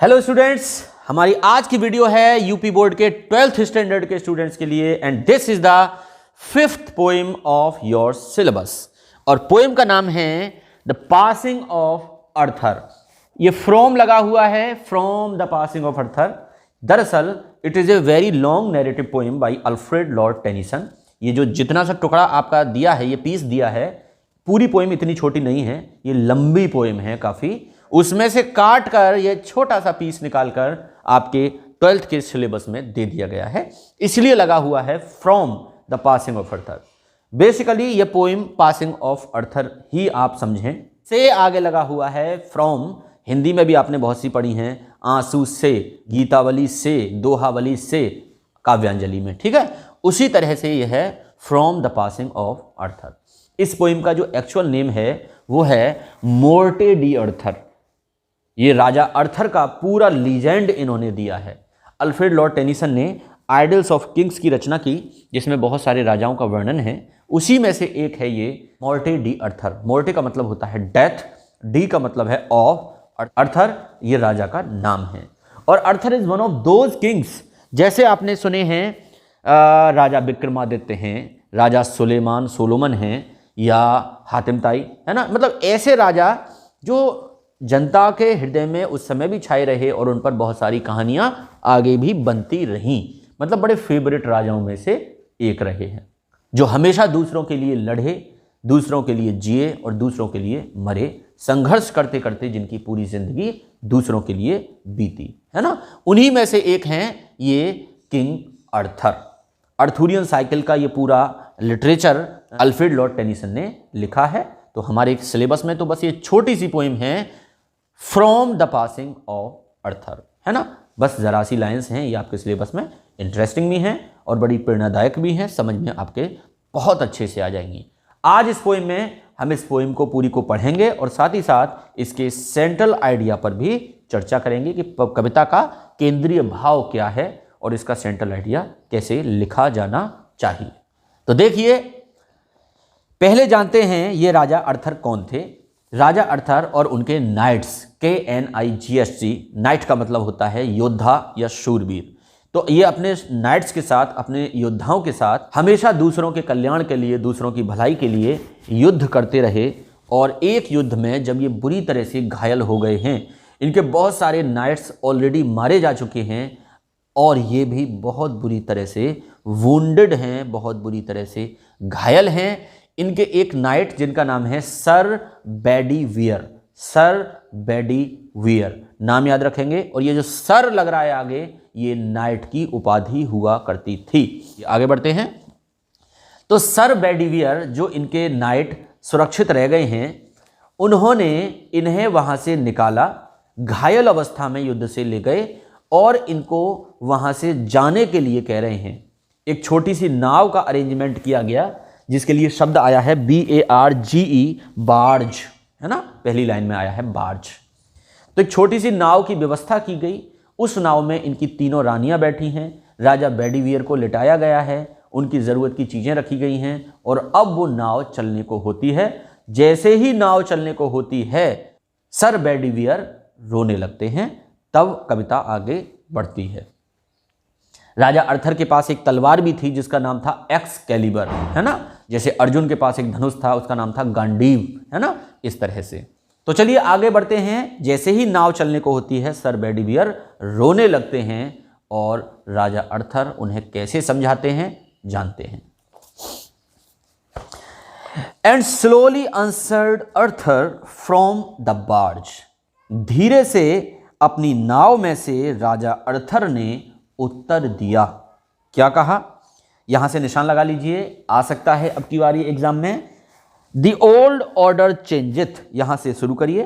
Hello students, हमारी आज की वीडियो है यूपी बोर्ड के 12th स्टैंडर्ड के स्टूडेंट्स के लिए and this is the 5th poem of your syllabus. और पोएम का नाम है द पासिंग ऑफ अर्थर। ये फ्रॉम लगा हुआ है, फ्रॉम द पासिंग ऑफ अर्थर। दरअसल it is a very long narrative poem by Alfred Lord Tennyson. ये जो जितना सा टुकड़ा आपका दिया है, ये पीस दिया है, पूरी पोएम इतनी छोटी नहीं है, ये लंबी पोएम है काफी। उसमें से काट कर ये छोटा सा पीस निकालकर आपके 12th के सिलेबस में दे दिया गया है, इसलिए लगा हुआ है from the passing of Arthur. Basically ये पोएम पासिंग ऑफ अर्थर ही आप समझें। से आगे लगा हुआ है फ्रॉम, हिंदी में भी आपने बहुत सी पढ़ी हैं, आंसू से, गीतावली से, दोहावली से, काव्यांजलि में, ठीक है। उसी तरह से यह है फ्रॉम द पासिंग ऑफ अर्थर। इस पोएम का जो एक्चुअल नेम है वो है मोर्टे डी अर्थर। ये राजा अर्थर का पूरा लीजेंड इन्होंने दिया है। अल्फ्रेड लॉर्ड टेनिसन ने आइडल्स ऑफ किंग्स की रचना की, जिसमें बहुत सारे राजाओं का वर्णन है। उसी में से एक है ये मोर्टे डी अर्थर। मोर्टे का मतलब होता है डेथ, डी का मतलब है ऑफ, अर्थर ये राजा का नाम है। और Arthur is one of those kings, जैसे आपने सुने हैं राजा विक्रमादित्य हैं, राजा सुलेमान सोलोमन हैं, या हातिम ताई, है ना। मतलब ऐसे राजा जो जनता के हृदय में उस समय भी छाए रहे और उन पर बहुत सारी कहानियां आगे भी बनती रहीं। मतलब बड़े फेवरेट राजाओं में से एक रहे हैं, जो हमेशा दूसरों के लिए लड़े, दूसरों के लिए जिए और दूसरों के लिए मरे, संघर्ष करते करते जिनकी पूरी जिंदगी दूसरों के लिए बीती, है ना। उन्हीं में से एक हैं ये किंग अर्थर। अर्थुरियन साइकिल का ये पूरा लिटरेचर अल्फ्रेड लॉर्ड टेनिसन ने लिखा है। तो हमारे सिलेबस में तो बस ये छोटी सी पोएम है फ्रॉम द पासिंग ऑफ अर्थर, है ना। बस जरा सी लाइन्स हैं, ये आपके सिलेबस में इंटरेस्टिंग भी हैं और बड़ी प्रेरणादायक भी हैं, समझ में आपके बहुत अच्छे से आ जाएंगी। आज इस पोएम में हम इस पोएम को पूरी को पढ़ेंगे और साथ ही साथ इसके सेंट्रल आइडिया पर भी चर्चा करेंगे कि कविता का केंद्रीय भाव क्या है और इसका सेंट्रल आइडिया कैसे लिखा जाना चाहिए। तो देखिए, पहले जानते हैं ये राजा अर्थर कौन थे। राजा अर्थर और उनके नाइट्स, KNIGHT, नाइट का मतलब होता है योद्धा या शूरवीर। तो ये अपने नाइट्स के साथ, अपने योद्धाओं के साथ हमेशा दूसरों के कल्याण के लिए, दूसरों की भलाई के लिए युद्ध करते रहे। और एक युद्ध में जब ये बुरी तरह से घायल हो गए हैं, इनके बहुत सारे नाइट्स ऑलरेडी मारे जा चुके हैं और ये भी बहुत बुरी तरह से वुंडेड हैं, बहुत बुरी तरह से घायल हैं। इनके एक नाइट जिनका नाम है सर बेडीवियर, सर बेडीवियर नाम याद रखेंगे। और ये जो सर लग रहा है आगे, ये नाइट की उपाधि हुआ करती थी। आगे बढ़ते हैं। तो सर बेडीवियर जो इनके नाइट सुरक्षित रह गए हैं, उन्होंने इन्हें वहां से निकाला, घायल अवस्था में युद्ध से ले गए और इनको वहां से जाने के लिए कह रहे हैं। एक छोटी सी नाव का अरेंजमेंट किया गया, जिसके लिए शब्द आया है BARGE, बार्ज, है ना। पहली लाइन में आया है बार्ज। तो एक छोटी सी नाव की व्यवस्था की गई। उस नाव में इनकी तीनों रानियां बैठी हैं, राजा बेडीवियर को लिटाया गया है, उनकी ज़रूरत की चीज़ें रखी गई हैं और अब वो नाव चलने को होती है। जैसे ही नाव चलने को होती है, सर बेडीवियर रोने लगते हैं। तब कविता आगे बढ़ती है। राजा अर्थर के पास एक तलवार भी थी जिसका नाम था एक्सकैलिबर, है ना। जैसे अर्जुन के पास एक धनुष था, उसका नाम था गांडीव, है ना। इस तरह से तो चलिए आगे बढ़ते हैं। जैसे ही नाव चलने को होती है, सर बेडीवियर रोने लगते हैं और राजा अर्थर उन्हें कैसे समझाते हैं जानते हैं। And slowly answered Arthur from the barge. धीरे से अपनी नाव में से राजा अर्थर ने उत्तर दिया। क्या कहा, यहां से निशान लगा लीजिए, आ सकता है अब की बारी एग्जाम में। द ओल्ड ऑर्डर चेंजेथ, यहां से शुरू करिए।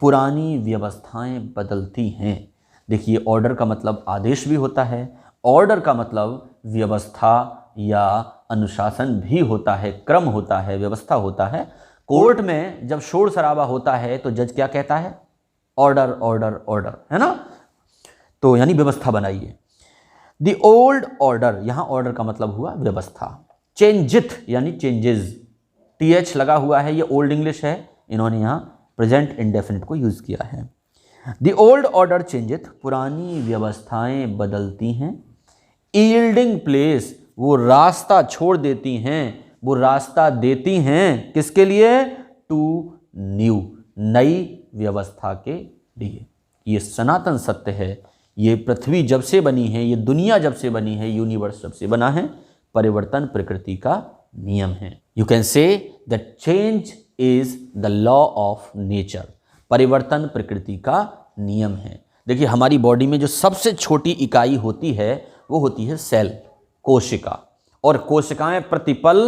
पुरानी व्यवस्थाएं बदलती हैं। देखिए, ऑर्डर का मतलब आदेश भी होता है, ऑर्डर का मतलब व्यवस्था या अनुशासन भी होता है, क्रम होता है, व्यवस्था होता है। कोर्ट में जब शोर शराबा होता है तो जज क्या कहता है, ऑर्डर ऑर्डर ऑर्डर, है ना। तो यानी व्यवस्था बनाइए। द ओल्ड ऑर्डर, यहां ऑर्डर का मतलब हुआ व्यवस्था। चेंजिथ यानी चेंजेस, TH लगा हुआ है, ये ओल्ड इंग्लिश है, इन्होंने यहां प्रेजेंट इंडेफिनिट को यूज किया है। द ओल्ड ऑर्डर चेंजेथ, पुरानी व्यवस्थाएं बदलती हैं। यील्डिंग प्लेस, वो रास्ता छोड़ देती हैं, वो रास्ता देती हैं किसके लिए? टू न्यू, नई व्यवस्था के लिए। ये सनातन सत्य है। ये पृथ्वी जब से बनी है, ये दुनिया जब से बनी है, यूनिवर्स जब से बना है, परिवर्तन प्रकृति का नियम है। You can say that change is the law of nature, परिवर्तन प्रकृति का नियम है। देखिए हमारी बॉडी में जो सबसे छोटी इकाई होती है वो होती है सेल, कोशिका, और कोशिकाएं प्रतिपल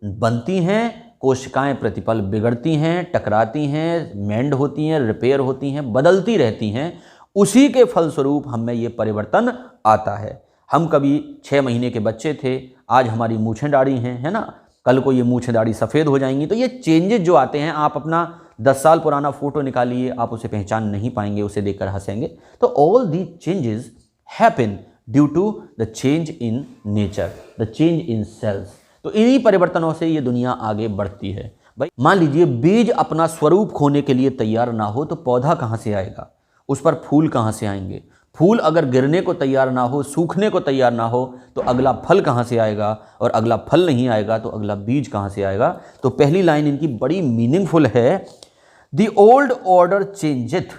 बनती हैं, कोशिकाएं प्रतिपल बिगड़ती हैं, टकराती हैं, मेंड होती हैं, रिपेयर होती हैं, बदलती रहती हैं। उसी के फलस्वरूप हमें ये परिवर्तन आता है। हम कभी 6 महीने के बच्चे थे, आज हमारी मूछें दाढ़ी हैं, है ना, कल को ये मूछें दाढ़ी सफ़ेद हो जाएंगी। तो ये चेंजेस जो आते हैं, आप अपना 10 साल पुराना फोटो निकालिए, आप उसे पहचान नहीं पाएंगे, उसे देखकर हंसेंगे। तो all the changes happen due to the change in nature, the change in cells. तो इन्हीं परिवर्तनों से ये दुनिया आगे बढ़ती है। भाई मान लीजिए बीज अपना स्वरूप खोने के लिए तैयार ना हो तो पौधा कहाँ से आएगा, उस पर फूल कहाँ से आएंगे? फूल अगर गिरने को तैयार ना हो, सूखने को तैयार ना हो, तो अगला फल कहाँ से आएगा? और अगला फल नहीं आएगा तो अगला बीज कहाँ से आएगा? तो पहली लाइन इनकी बड़ी मीनिंगफुल है, द ओल्ड ऑर्डर चेंजेथ,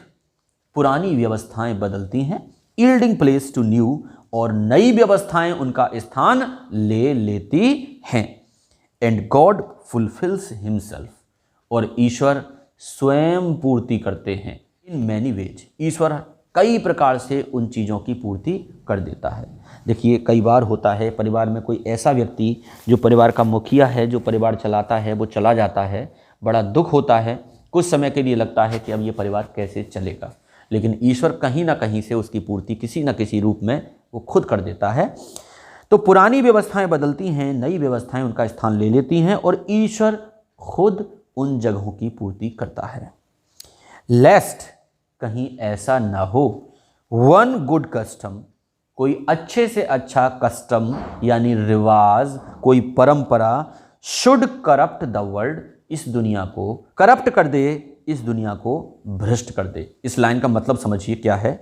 पुरानी व्यवस्थाएं बदलती हैं, यील्डिंग प्लेस टू न्यू, और नई व्यवस्थाएं उनका स्थान ले लेती हैं। एंड गॉड फुलफिल्स हिमसेल्फ, और ईश्वर स्वयं पूर्ति करते हैं। इन मैनी वेज, ईश्वर कई प्रकार से उन चीज़ों की पूर्ति कर देता है। देखिए कई बार होता है परिवार में कोई ऐसा व्यक्ति जो परिवार का मुखिया है, जो परिवार चलाता है, वो चला जाता है, बड़ा दुख होता है, कुछ समय के लिए लगता है कि अब ये परिवार कैसे चलेगा, लेकिन ईश्वर कहीं ना कहीं से उसकी पूर्ति किसी न किसी रूप में वो खुद कर देता है। तो पुरानी व्यवस्थाएं बदलती हैं, नई व्यवस्थाएं उनका स्थान ले लेती हैं, और ईश्वर खुद उन जगहों की पूर्ति करता है। लेस्ट, कहीं ऐसा ना हो, वन गुड कस्टम, कोई अच्छे से अच्छा कस्टम यानी रिवाज, कोई परंपरा, शुड करप्ट द वर्ल्ड, इस दुनिया को करप्ट कर दे, इस दुनिया को भ्रष्ट कर दे। इस लाइन का मतलब समझिए क्या है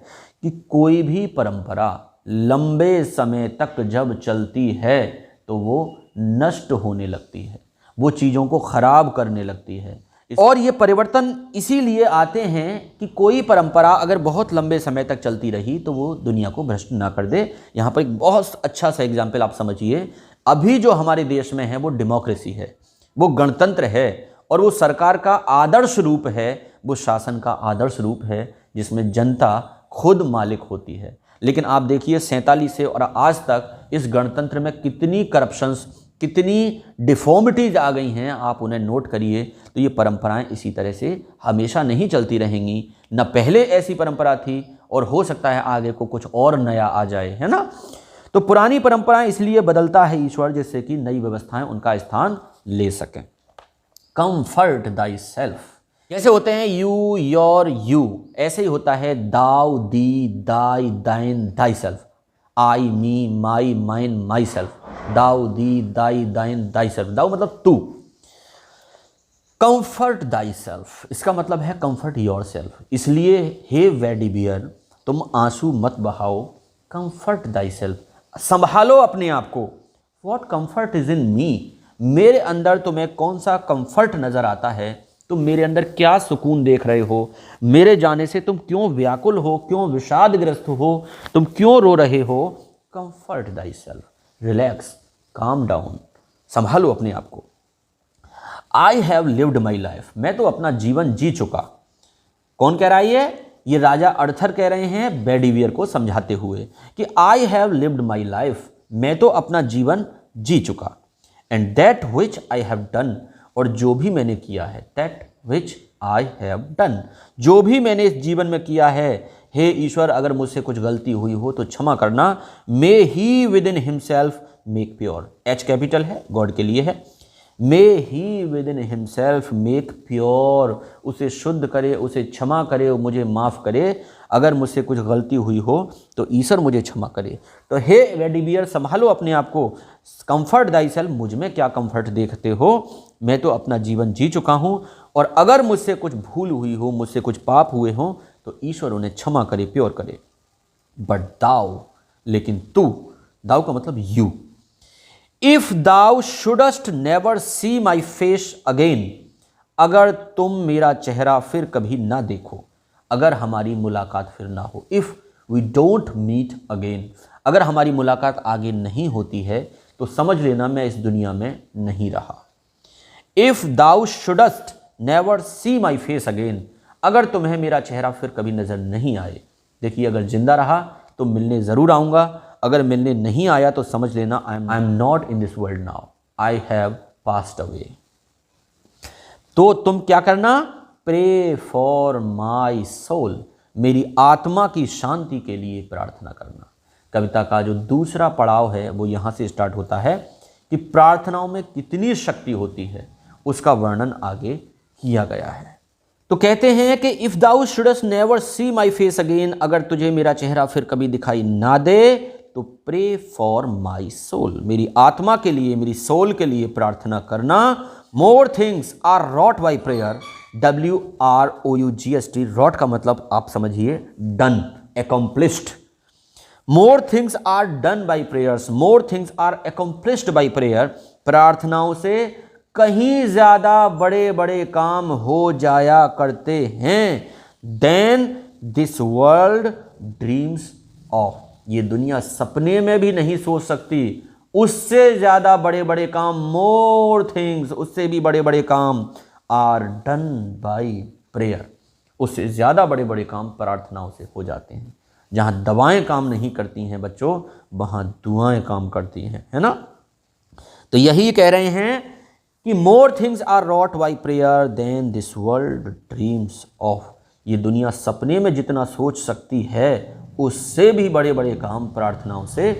कि कोई भी परंपरा लंबे समय तक जब चलती है तो वो नष्ट होने लगती है, वो चीज़ों को खराब करने लगती है। और ये परिवर्तन इसीलिए आते हैं कि कोई परंपरा अगर बहुत लंबे समय तक चलती रही तो वो दुनिया को भ्रष्ट ना कर दे। यहाँ पर एक बहुत अच्छा सा एग्जाम्पल आप समझिए, अभी जो हमारे देश में है वो डेमोक्रेसी है, वो गणतंत्र है, और वो सरकार का आदर्श रूप है, वो शासन का आदर्श रूप है, जिसमें जनता खुद मालिक होती है। लेकिन आप देखिए 47 से और आज तक इस गणतंत्र में कितनी करप्शंस, कितनी डिफॉर्मिटीज आ गई हैं, आप उन्हें नोट करिए। तो ये परंपराएं इसी तरह से हमेशा नहीं चलती रहेंगी, न पहले ऐसी परंपरा थी और हो सकता है आगे को कुछ और नया आ जाए, है ना। तो पुरानी परंपराएं इसलिए बदलता है ईश्वर, जिससे कि नई व्यवस्थाएं उनका स्थान ले सकें। कंफर्ट दाई सेल्फ, कैसे होते हैं यू, योर, यू, ऐसे ही होता है दाउ, thee, thy, thine, thyself, I, me, my, mine, myself, thou, thee, thy, thine, thy self. दाउ मतलब तू, कंफर्ट दाई सेल्फ, इसका मतलब है कंफर्ट योर सेल्फ। इसलिए हे वेडिबियर, तुम आंसू मत बहाओ, कंफर्ट दाई सेल्फ, संभालो अपने आप को। वॉट कंफर्ट इज इन मी, मेरे अंदर तुम्हें कौन सा कंफर्ट नजर आता है, तुम मेरे अंदर क्या सुकून देख रहे हो, मेरे जाने से तुम क्यों व्याकुल हो, क्यों विषादग्रस्त हो, तुम क्यों रो रहे हो। Comfort thy self, relax, calm down, संभालो अपने आप को। I have lived my life, मैं तो अपना जीवन जी चुका। कौन कह रहा है ये राजा अर्थर कह रहे हैं बेडिवियर को समझाते हुए कि I have lived my life, मैं तो अपना जीवन जी चुका। And that which I have done, और जो भी मैंने किया है, that which I have done, जो भी मैंने इस जीवन में किया है, हे ईश्वर अगर मुझसे कुछ गलती हुई हो तो क्षमा करना। May he within himself make pure, H capital है, गॉड के लिए है। May he within himself make pure, उसे शुद्ध करे, उसे क्षमा करे, मुझे माफ़ करे। अगर मुझसे कुछ गलती हुई हो तो ईश्वर मुझे क्षमा करे। तो हे वेडिबियर, संभालो अपने आप को। कंफर्ट दाई सेल्फ, मुझ में क्या कंफर्ट देखते हो, मैं तो अपना जीवन जी चुका हूँ, और अगर मुझसे कुछ भूल हुई हो, मुझसे कुछ पाप हुए हों तो ईश्वर उन्हें क्षमा करे, प्योर करे। बट दाउ, लेकिन तू, दाउ का मतलब you, if thou shouldst never see my face again, अगर तुम मेरा चेहरा फिर कभी ना देखो, अगर हमारी मुलाकात फिर ना हो, if we don't meet again, अगर हमारी मुलाकात आगे नहीं होती है तो समझ लेना मैं इस दुनिया में नहीं रहा। If thou shouldst never see my face again, अगर तुम्हें मेरा चेहरा फिर कभी नजर नहीं आए। देखिए, अगर जिंदा रहा तो मिलने जरूर आऊंगा, अगर मिलने नहीं आया तो समझ लेना I am not in this world now, I have passed away. तो तुम क्या करना, प्रे फॉर माई सोल, मेरी आत्मा की शांति के लिए प्रार्थना करना। कविता का जो दूसरा पड़ाव है वो यहां से स्टार्ट होता है कि प्रार्थनाओं में कितनी शक्ति होती है, उसका वर्णन आगे किया गया है। तो कहते हैं कि if thou shouldst never see my face again, अगर तुझे मेरा चेहरा फिर कभी दिखाई ना दे तो प्रे फॉर माई सोल, मेरी आत्मा के लिए, मेरी सोल के लिए प्रार्थना करना। More things are wrought by prayer, WROUGST, wrought का मतलब आप समझिए done, accomplished. More things are done by prayers, more things are accomplished by prayer, प्रार्थनाओं से कहीं ज्यादा बड़े बड़े काम हो जाया करते हैं then this world dreams of, ये दुनिया सपने में भी नहीं सोच सकती, उससे ज्यादा बड़े बड़े काम, मोर थिंग्स, उससे भी बड़े बड़े काम, आर डन बाई प्रेयर, उससे ज्यादा बड़े बड़े काम प्रार्थनाओं से हो जाते हैं। जहां दवाएं काम नहीं करती हैं बच्चों, वहां दुआएं काम करती हैं, है ना। तो यही कह रहे हैं कि more things are wrought by prayer than this world dreams of, ये दुनिया सपने में जितना सोच सकती है उससे भी बड़े बड़े काम प्रार्थनाओं से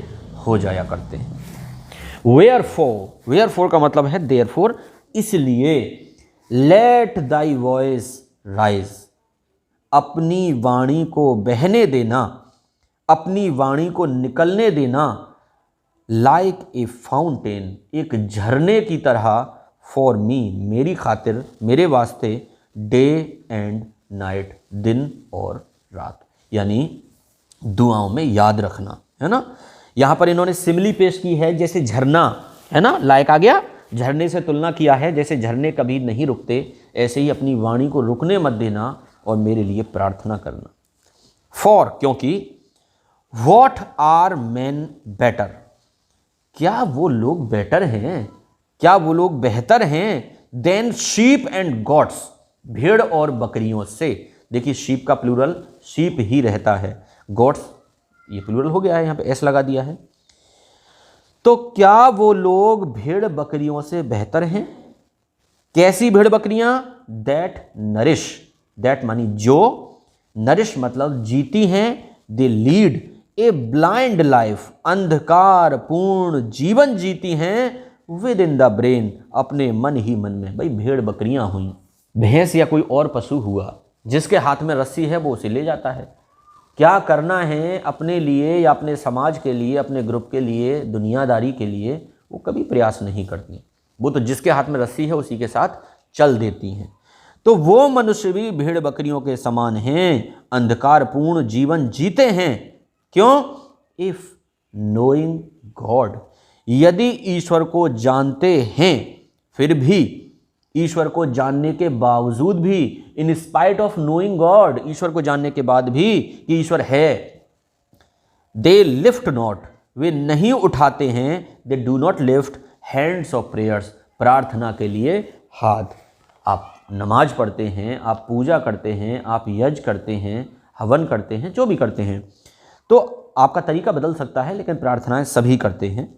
हो जाया करते हैं। वेयरफॉर का मतलब है देयरफॉर, इसलिए लेट दाई वॉइस राइज, अपनी वाणी को बहने देना, अपनी वाणी को निकलने देना, लाइक ए फाउंटेन, एक झरने की तरह, फॉर मी, मेरी खातिर, मेरे वास्ते, डे एंड नाइट, दिन और रात, यानी दुआओं में याद रखना, है ना। यहां पर इन्होंने सिमिली पेश की है, जैसे झरना, है ना, लायक आ गया, झरने से तुलना किया है, जैसे झरने कभी नहीं रुकते, ऐसे ही अपनी वाणी को रुकने मत देना और मेरे लिए प्रार्थना करना। फॉर, क्योंकि, वॉट आर मैन बेटर, क्या वो लोग बेटर हैं, क्या वो लोग बेहतर हैं, देन शीप एंड गॉट्स, भेड़ और बकरियों से। देखिए, शीप का प्लूरल शीप ही रहता है, गॉट्स ये प्लूरल हो गया है, यहां पे एस लगा दिया है। तो क्या वो लोग भेड़ बकरियों से बेहतर हैं? कैसी भेड़ बकरियां? दैट नरिश, दैट मानी जो, नरिश मतलब जीती हैं, they lead a blind life, अंधकार पूर्ण जीवन जीती हैं, विद इन द ब्रेन, अपने मन ही मन में। भाई भेड़ बकरियां हुई, भैंस या कोई और पशु हुआ, जिसके हाथ में रस्सी है वो उसे ले जाता है। क्या करना है अपने लिए या अपने समाज के लिए, अपने ग्रुप के लिए, दुनियादारी के लिए, वो कभी प्रयास नहीं करती, वो तो जिसके हाथ में रस्सी है उसी के साथ चल देती हैं। तो वो मनुष्य भी भेड़ बकरियों के समान हैं, अंधकारपूर्ण जीवन जीते हैं। क्यों? इफ नोइंग गॉड, यदि ईश्वर को जानते हैं, फिर भी ईश्वर को जानने के बावजूद भी, in spite of knowing God, ईश्वर को जानने के बाद भी कि ईश्वर है, दे लिफ्ट नॉट, वे नहीं उठाते हैं, they do not lift hands of prayers, प्रार्थना के लिए हाथ। आप नमाज पढ़ते हैं, आप पूजा करते हैं, आप यज्ञ करते हैं, हवन करते हैं, जो भी करते हैं, तो आपका तरीका बदल सकता है, लेकिन प्रार्थनाएं सभी करते हैं।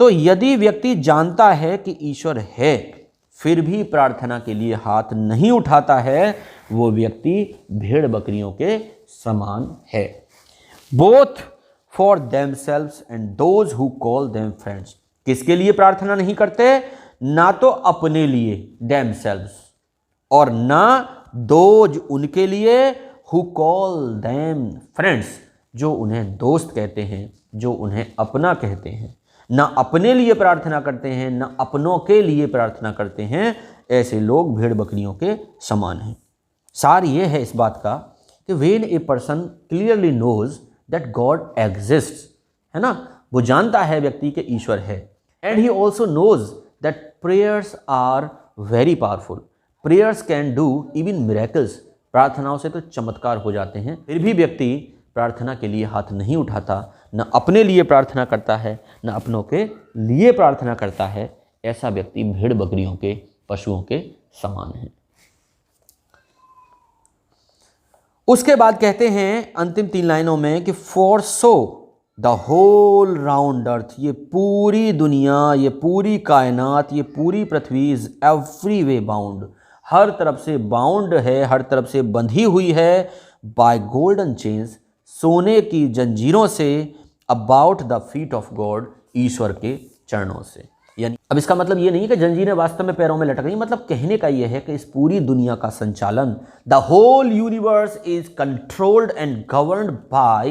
तो यदि व्यक्ति जानता है कि ईश्वर है, फिर भी प्रार्थना के लिए हाथ नहीं उठाता है, वो व्यक्ति भेड़ बकरियों के समान है। Both for themselves and those who call them friends, किसके लिए प्रार्थना नहीं करते? ना तो अपने लिए देमसेल्व्स, और ना दोज उनके लिए, हु कॉल देम फ्रेंड्स, जो उन्हें दोस्त कहते हैं, जो उन्हें अपना कहते हैं। ना अपने लिए प्रार्थना करते हैं, ना अपनों के लिए प्रार्थना करते हैं, ऐसे लोग भेड़ बकरियों के समान हैं। सार ये है इस बात का कि when a person clearly knows that God exists, है ना, वो जानता है व्यक्ति के ईश्वर है, and he also knows that prayers are very powerful, prayers can do even miracles, प्रार्थनाओं से तो चमत्कार हो जाते हैं, फिर भी व्यक्ति प्रार्थना के लिए हाथ नहीं उठाता, न अपने लिए प्रार्थना करता है, न अपनों के लिए प्रार्थना करता है, ऐसा व्यक्ति भेड़ बकरियों के, पशुओं के समान है। उसके बाद कहते हैं अंतिम 3 लाइनों में कि for so the whole round earth, ये पूरी दुनिया, ये पूरी कायनात, ये पूरी पृथ्वी इज एवरी वे बाउंड, हर तरफ से बाउंड है, हर तरफ से बंधी हुई है, बाय गोल्डन चेन्स, सोने की जंजीरों से, about the feet of God, ईश्वर के चरणों से। यानी अब इसका मतलब ये नहीं कि जंजीरें वास्तव में पैरों में लटक रही, मतलब कहने का ये है कि इस पूरी दुनिया का संचालन, the whole universe is controlled and governed by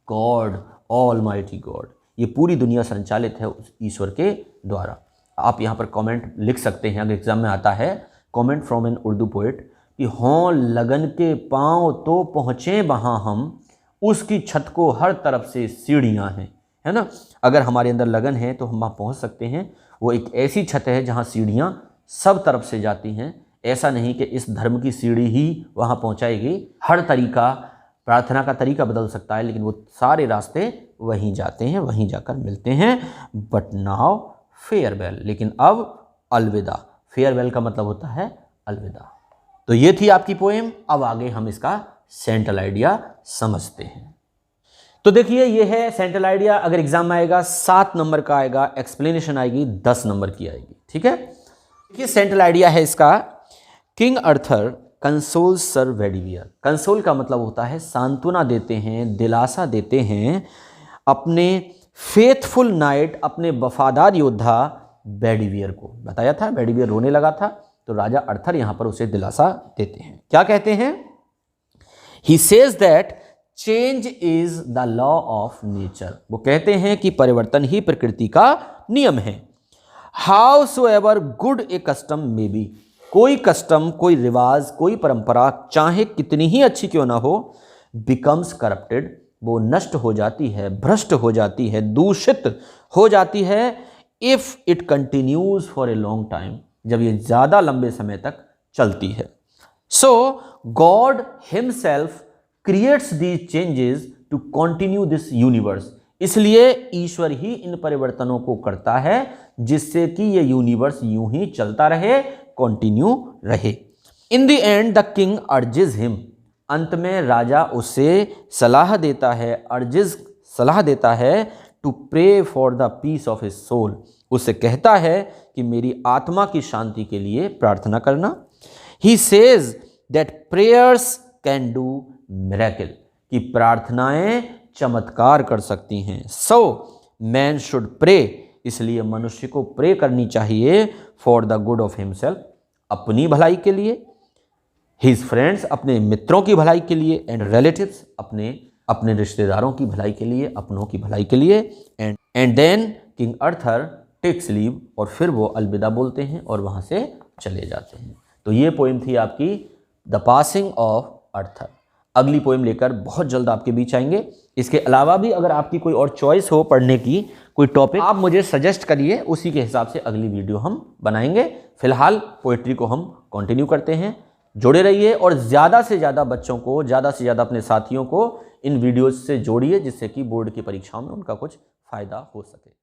God, almighty God, ये पूरी दुनिया संचालित है उस ईश्वर के द्वारा। आप यहाँ पर कमेंट लिख सकते हैं, अगर एग्जाम में आता है comment from an Urdu poet कि हों लगन के पांव तो पहुँचे वहाँ हम, उसकी छत को हर तरफ से सीढ़ियाँ हैं, है ना। अगर हमारे अंदर लगन है तो हम वहाँ पहुँच सकते हैं। वो एक ऐसी छत है जहाँ सीढ़ियाँ सब तरफ से जाती हैं, ऐसा नहीं कि इस धर्म की सीढ़ी ही वहाँ पहुँचाएगी, हर तरीका, प्रार्थना का तरीका बदल सकता है, लेकिन वो सारे रास्ते वहीं जाते हैं, वहीं जाकर मिलते हैं। बट नाउ फेयरवेल, लेकिन अब अलविदा, फेयरवेल का मतलब होता है अलविदा। तो ये थी आपकी पोएम। अब आगे हम इसका सेंट्रल आइडिया समझते हैं। तो देखिए ये है सेंट्रल आइडिया, अगर एग्जाम में आएगा 7 नंबर का आएगा, एक्सप्लेनेशन आएगी 10 नंबर की आएगी, ठीक है। देखिए सेंट्रल आइडिया है इसका, किंग अर्थर कंसोल्स सर वेडिवियर। कंसोल का मतलब होता है सांत्वना देते हैं, दिलासा देते हैं अपने फेथफुल नाइट, अपने वफादार योद्धा बेडिवियर को। बताया था बेडिवियर रोने लगा था, तो राजा अर्थर यहां पर उसे दिलासा देते हैं। क्या कहते हैं? He says that change is the law of nature. वो कहते हैं कि परिवर्तन ही प्रकृति का नियम है। How so ever good A custom may be, कोई कस्टम, कोई रिवाज, कोई परंपरा चाहे कितनी ही अच्छी क्यों ना हो, बिकम्स करप्टेड, वो नष्ट हो जाती है, भ्रष्ट हो जाती है, दूषित हो जाती है, if it continues for a long time, जब ये ज्यादा लंबे समय तक चलती है। So God himself creates these changes to continue this universe, इसलिए ईश्वर ही इन परिवर्तनों को करता है जिससे कि ये यूनिवर्स यूं ही चलता रहे, कंटिन्यू रहे। In the end the king urges him, अंत में राजा उसे सलाह देता है, अर्जेस सलाह देता है, to pray for the peace of his soul, उसे कहता है कि मेरी आत्मा की शांति के लिए प्रार्थना करना। He says that prayers can do miracle, कि प्रार्थनाएं चमत्कार कर सकती हैं। सो मैन शुड प्रे, इसलिए मनुष्य को प्रे करनी चाहिए for the good of himself, अपनी भलाई के लिए, हिज फ्रेंड्स, अपने मित्रों की भलाई के लिए, एंड रिलेटिव्स, अपने रिश्तेदारों की भलाई के लिए, अपनों की भलाई के लिए। And then King Arthur takes leave, और फिर वो अलविदा बोलते हैं और वहाँ से चले जाते हैं। तो ये पोएम थी आपकी द पासिंग ऑफ अर्थर। अगली पोएम लेकर बहुत जल्द आपके बीच आएंगे। इसके अलावा भी अगर आपकी कोई और चॉइस हो पढ़ने की, कोई टॉपिक, आप मुझे सजेस्ट करिए, उसी के हिसाब से अगली वीडियो हम बनाएंगे। फिलहाल पोएट्री को हम कंटिन्यू करते हैं। जुड़े रहिए और ज़्यादा से ज़्यादा बच्चों को, ज़्यादा से ज़्यादा अपने साथियों को इन वीडियोज़ से जोड़िए, जिससे कि बोर्ड की परीक्षाओं में उनका कुछ फ़ायदा हो सके।